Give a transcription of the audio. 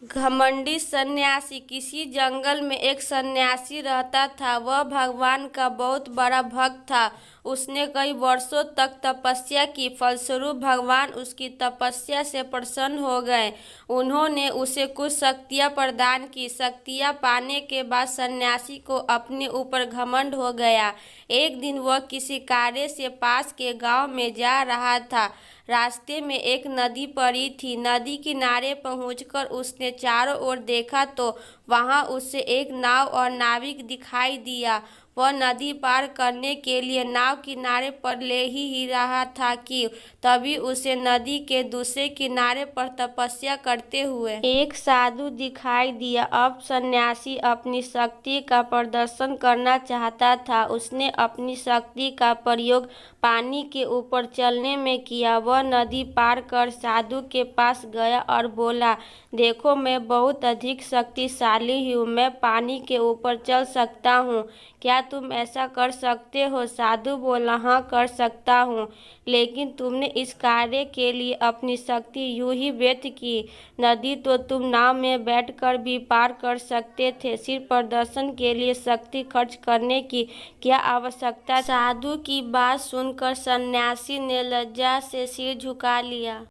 घमंडी सन्यासी। किसी जंगल में एक सन्यासी रहता था। वह भगवान का बहुत बड़ा भक्त था। उसने कई वर्षों तक तपस्या की, फलस्वरूप भगवान उसकी तपस्या से प्रसन्न हो गए। उन्होंने उसे कुछ शक्तियां प्रदान की। शक्तियां पाने के बाद सन्यासी को अपने ऊपर घमंड हो गया। एक दिन वह किसी कार्य से पास के गांव में जा रहा था। रास्ते में एक नदी पड़ी थी। नदी किनारे पहुंचकर उसने चारों ओर देखा तो वहां उसे एक नाव और नाविक दिखाई दिया। वह नदी पार करने के लिए नाव किनारे पर ले ही रहा था कि तभी उसे नदी के दूसरे किनारे पर तपस्या करते हुए एक साधु दिखाई दिया। अब सन्यासी अपनी शक्ति का प्रदर्शन करना चाहता था। उसने अपनी शक्ति का प्रयोग पानी के ऊपर चलने में किया। वह नदी पार कर साधु के पास गया और बोला, देखो, मैं बहुत अधिक शक्तिशाली हूँ। मैं पानी के ऊपर चल सकता हूँ। क्या तुम ऐसा कर सकते हो? साधु बोला, हाँ, कर सकता हूँ, लेकिन तुमने इस कार्य के लिए अपनी शक्ति यूं ही व्यर्थ की। नदी तो तुम नाव में बैठकर भी पार कर सकते थे। सिर्फ प्रदर्शन के लिए शक्ति खर्च करने की क्या आवश्यकता? साधु की बात सुनकर सन्यासी ने लज्जा से सिर झुका लिया।